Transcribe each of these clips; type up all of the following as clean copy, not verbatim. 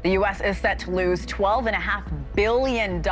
The U.S. is set to lose $12.5 billion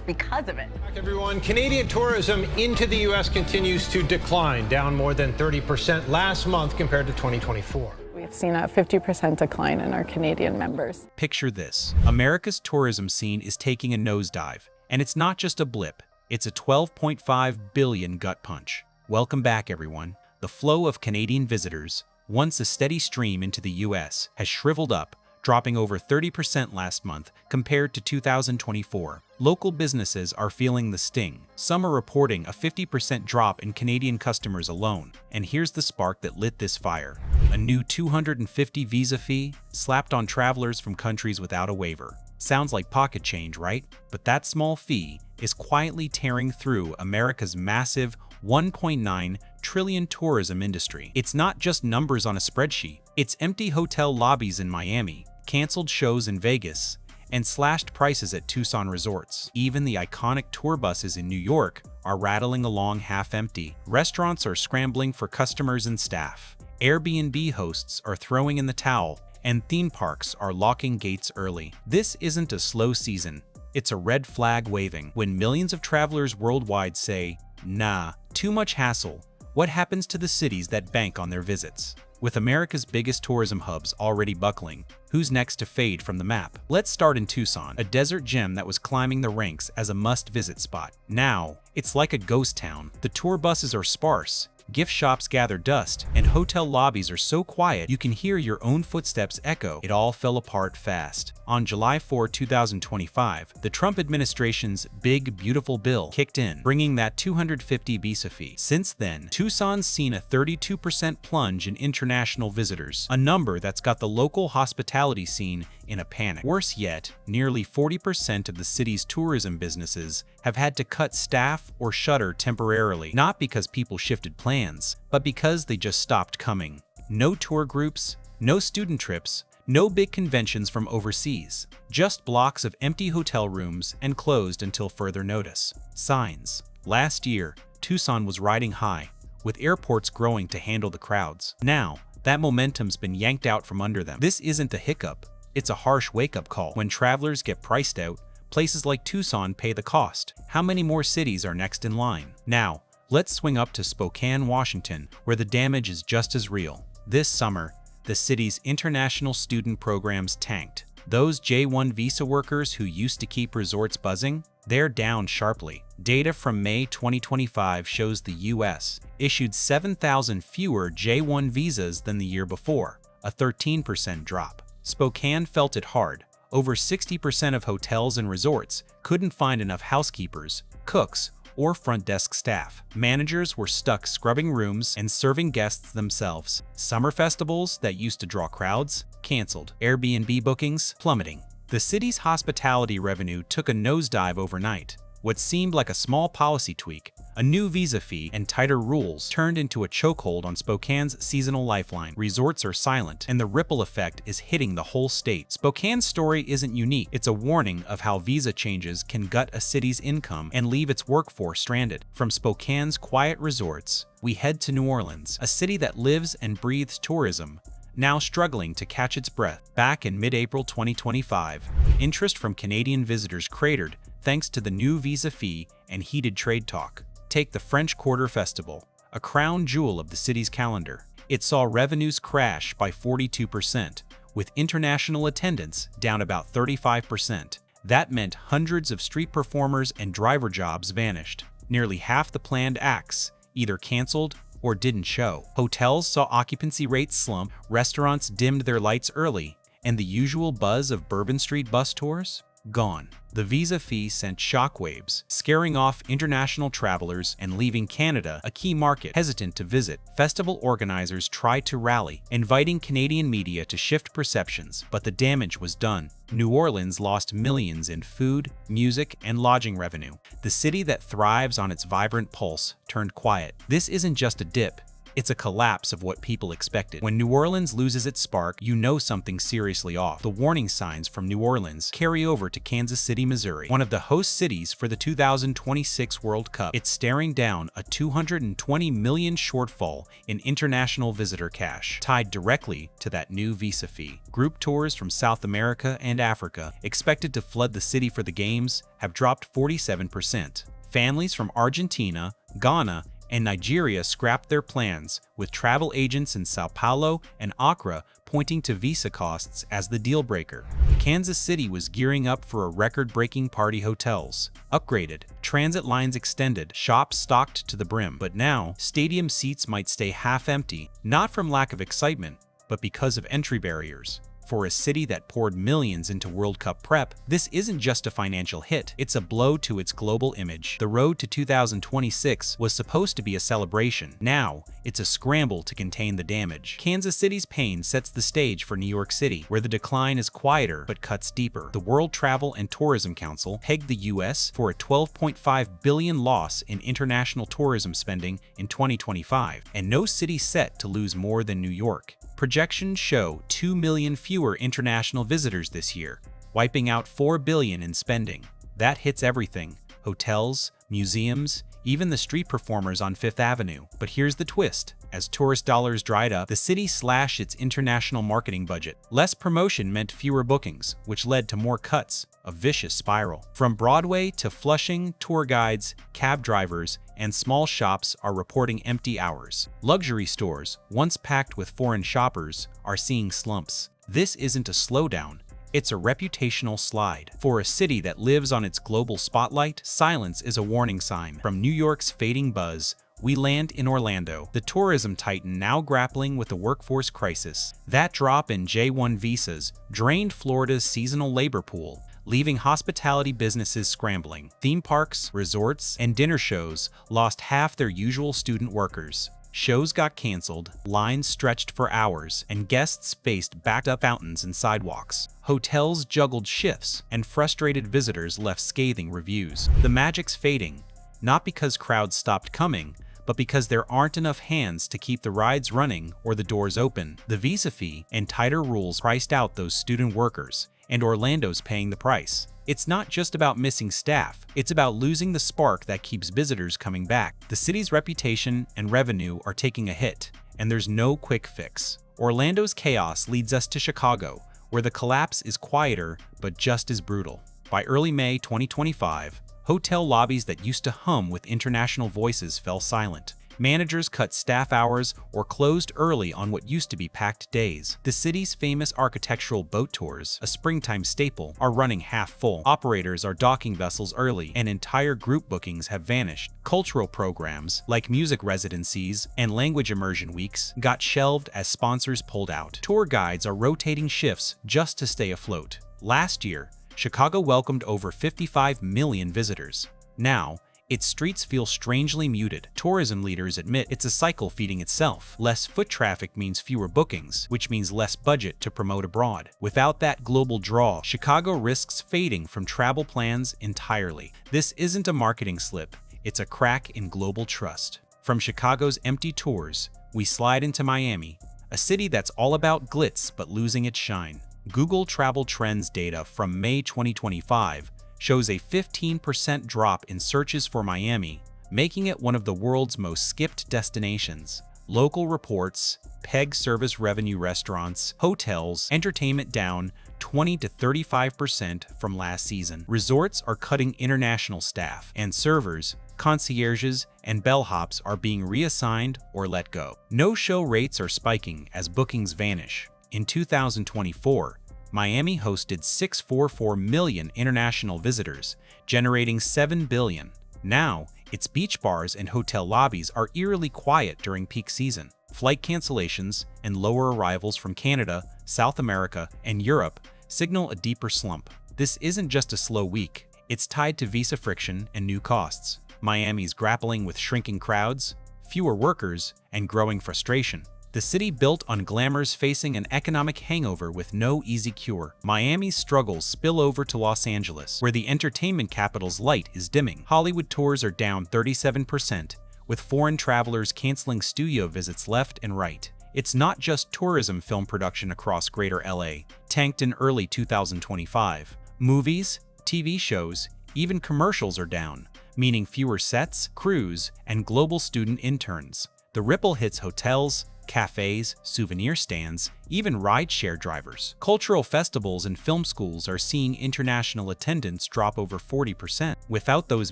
because of it. Back, everyone. Canadian tourism into the U.S. continues to decline, down more than 30% last month compared to 2024. We've seen a 50% decline in our Canadian members. Picture this. America's tourism scene is taking a nosedive, and it's not just a blip. It's a $12.5 billion gut punch. Welcome back, everyone. The flow of Canadian visitors, once a steady stream into the U.S., has shriveled up, dropping over 30% last month compared to 2024. Local businesses are feeling the sting. Some are reporting a 50% drop in Canadian customers alone. And here's the spark that lit this fire. A new $250 visa fee slapped on travelers from countries without a waiver. Sounds like pocket change, right? But that small fee is quietly tearing through America's massive $1.9 trillion tourism industry. It's not just numbers on a spreadsheet. It's empty hotel lobbies in Miami, canceled shows in Vegas, and slashed prices at Tucson resorts. Even the iconic tour buses in New York are rattling along half-empty. Restaurants are scrambling for customers and staff. Airbnb hosts are throwing in the towel, and theme parks are locking gates early. This isn't a slow season. It's a red flag waving. When millions of travelers worldwide say, "Nah, too much hassle," what happens to the cities that bank on their visits? With America's biggest tourism hubs already buckling, who's next to fade from the map? Let's start in Tucson, a desert gem that was climbing the ranks as a must-visit spot. Now, it's like a ghost town. The tour buses are sparse, gift shops gather dust, and hotel lobbies are so quiet you can hear your own footsteps echo. It all fell apart fast. On July 4, 2025, the Trump administration's Big Beautiful Bill kicked in, bringing that $250 visa fee. Since then, Tucson's seen a 32% plunge in international visitors, a number that's got the local hospitality scene in a panic. Worse yet, nearly 40% of the city's tourism businesses have had to cut staff or shutter temporarily, not because people shifted plans, but because they just stopped coming. No tour groups, no student trips, no big conventions from overseas, just blocks of empty hotel rooms and closed until further notice. Signs. Last year, Tucson was riding high, with airports growing to handle the crowds. Now, that momentum's been yanked out from under them. This isn't a hiccup, it's a harsh wake-up call. When travelers get priced out, places like Tucson pay the cost. How many more cities are next in line? Now, let's swing up to Spokane, Washington, where the damage is just as real. This summer, the city's international student programs tanked. Those J1 visa workers who used to keep resorts buzzing, they're down sharply. Data from May 2025 shows the U.S. issued 7,000 fewer J1 visas than the year before, a 13% drop. Spokane felt it hard. Over 60% of hotels and resorts couldn't find enough housekeepers, cooks, or front desk staff. Managers were stuck scrubbing rooms and serving guests themselves. Summer festivals that used to draw crowds canceled. Airbnb bookings plummeting. The city's hospitality revenue took a nosedive overnight. What seemed like a small policy tweak, a new visa fee, and tighter rules turned into a chokehold on Spokane's seasonal lifeline. Resorts are silent, and the ripple effect is hitting the whole state. Spokane's story isn't unique. It's a warning of how visa changes can gut a city's income and leave its workforce stranded. From Spokane's quiet resorts, we head to New Orleans, a city that lives and breathes tourism, now struggling to catch its breath. Back in mid-April 2025, interest from Canadian visitors cratered thanks to the new visa fee and heated trade talk. Take the French Quarter Festival, a crown jewel of the city's calendar. It saw revenues crash by 42%, with international attendance down about 35%. That meant hundreds of street performers and driver jobs vanished. Nearly half the planned acts either canceled or didn't show. Hotels saw occupancy rates slump, restaurants dimmed their lights early, and the usual buzz of Bourbon Street bus tours? Gone. The visa fee sent shockwaves, scaring off international travelers and leaving Canada, a key market, hesitant to visit. Festival organizers tried to rally, inviting Canadian media to shift perceptions, but the damage was done. New Orleans lost millions in food, music, and lodging revenue. The city that thrives on its vibrant pulse turned quiet. This isn't just a dip, It's a collapse of what people expected. When New Orleans loses its spark, you know something's seriously off. The warning signs from New Orleans carry over to Kansas City, Missouri, one of the host cities for the 2026 World Cup. It's staring down a $220 million shortfall in international visitor cash, tied directly to that new visa fee. Group tours from South America and Africa, expected to flood the city for the games, have dropped 47%. Families from Argentina, Ghana, and Nigeria scrapped their plans, with travel agents in Sao Paulo and Accra pointing to visa costs as the deal breaker. Kansas City was gearing up for a record-breaking party: hotels upgraded, transit lines extended, shops stocked to the brim. But now, stadium seats might stay half empty, not from lack of excitement, but because of entry barriers. For a city that poured millions into World Cup prep, this isn't just a financial hit, it's a blow to its global image. The road to 2026 was supposed to be a celebration. Now, it's a scramble to contain the damage. Kansas City's pain sets the stage for New York City, where the decline is quieter but cuts deeper. The World Travel and Tourism Council pegged the U.S. for a $12.5 billion loss in international tourism spending in 2025, and no city set to lose more than New York. Projections show 2 million fewer international visitors this year, wiping out $4 billion in spending. That hits everything: hotels, museums, even the street performers on Fifth Avenue. But here's the twist. As tourist dollars dried up, the city slashed its international marketing budget. Less promotion meant fewer bookings, which led to more cuts, a vicious spiral. From Broadway to Flushing, tour guides, cab drivers, and small shops are reporting empty hours. Luxury stores, once packed with foreign shoppers, are seeing slumps. This isn't a slowdown. It's a reputational slide. For a city that lives on its global spotlight, silence is a warning sign. From New York's fading buzz, we land in Orlando, the tourism titan now grappling with a workforce crisis. That drop in J1 visas drained Florida's seasonal labor pool, leaving hospitality businesses scrambling. Theme parks, resorts, and dinner shows lost half their usual student workers. Shows got canceled, lines stretched for hours, and guests faced backed-up fountains and sidewalks. Hotels juggled shifts, and frustrated visitors left scathing reviews. The magic's fading, not because crowds stopped coming, but because there aren't enough hands to keep the rides running or the doors open. The visa fee and tighter rules priced out those student workers, and Orlando's paying the price. It's not just about missing staff, it's about losing the spark that keeps visitors coming back. The city's reputation and revenue are taking a hit, and there's no quick fix. Orlando's chaos leads us to Chicago, where the collapse is quieter but just as brutal. By early May 2025, hotel lobbies that used to hum with international voices fell silent. Managers cut staff hours or closed early on what used to be packed days. The city's famous architectural boat tours, a springtime staple, are running half full. Operators are docking vessels early, and entire group bookings have vanished. Cultural programs, like music residencies and language immersion weeks, got shelved as sponsors pulled out. Tour guides are rotating shifts just to stay afloat. Last year, Chicago welcomed over 55 million visitors. Now, its streets feel strangely muted. Tourism leaders admit it's a cycle feeding itself. Less foot traffic means fewer bookings, which means less budget to promote abroad. Without that global draw, Chicago risks fading from travel plans entirely. This isn't a marketing slip, it's a crack in global trust. From Chicago's empty tours, we slide into Miami, a city that's all about glitz but losing its shine. Google Travel Trends data from May 2025 shows a 15% drop in searches for Miami, making it one of the world's most skipped destinations. Local reports peg service revenue restaurants, hotels, entertainment down 20 to 35% from last season. Resorts are cutting international staff, and servers, concierges, and bellhops are being reassigned or let go. No-show rates are spiking as bookings vanish. In 2024, Miami hosted 644 million international visitors, generating $7 billion. Now, its beach bars and hotel lobbies are eerily quiet during peak season. Flight cancellations and lower arrivals from Canada, South America, and Europe signal a deeper slump. This isn't just a slow week, it's tied to visa friction and new costs. Miami's grappling with shrinking crowds, fewer workers, and growing frustration. The city built on glamour's facing an economic hangover with no easy cure. Miami's struggles spill over to Los Angeles, where the entertainment capital's light is dimming. Hollywood tours are down 37%, with foreign travelers canceling studio visits left and right. It's not just tourism. Film production across Greater LA tanked in early 2025. Movies, TV shows, even commercials are down, meaning fewer sets, crews, and global student interns. The ripple hits hotels, cafes, souvenir stands, even ride-share drivers. Cultural festivals and film schools are seeing international attendance drop over 40%. Without those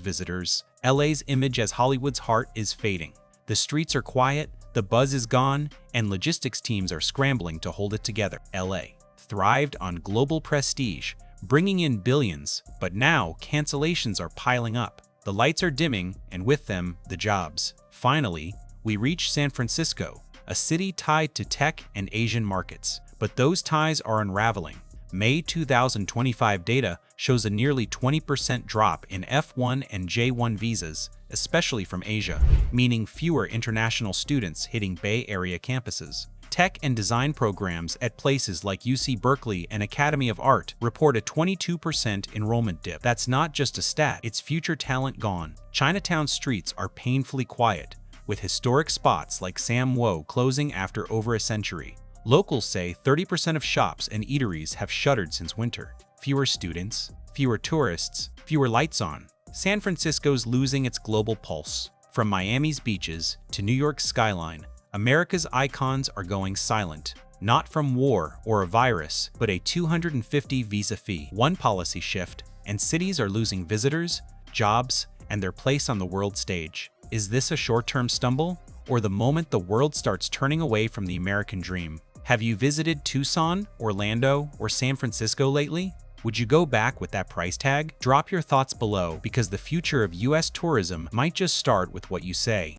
visitors, LA's image as Hollywood's heart is fading. The streets are quiet, the buzz is gone, and logistics teams are scrambling to hold it together. LA thrived on global prestige, bringing in billions, but now cancellations are piling up. The lights are dimming, and with them, the jobs. Finally, we reach San Francisco, a city tied to tech and Asian markets. But those ties are unraveling. May 2025 data shows a nearly 20% drop in F1 and J1 visas, especially from Asia, meaning fewer international students hitting Bay Area campuses. Tech and design programs at places like UC Berkeley and Academy of Art report a 22% enrollment dip. That's not just a stat, it's future talent gone. Chinatown streets are painfully quiet, with historic spots like Sam Wo closing after over a century. Locals say 30% of shops and eateries have shuttered since winter. Fewer students, fewer tourists, fewer lights on. San Francisco's losing its global pulse. From Miami's beaches to New York's skyline, America's icons are going silent. Not from war or a virus, but a 250 visa fee. One policy shift, and cities are losing visitors, jobs, and their place on the world stage. Is this a short-term stumble, or the moment the world starts turning away from the American dream? Have you visited Tucson, Orlando, or San Francisco lately? Would you go back with that price tag? Drop your thoughts below, because the future of US tourism might just start with what you say.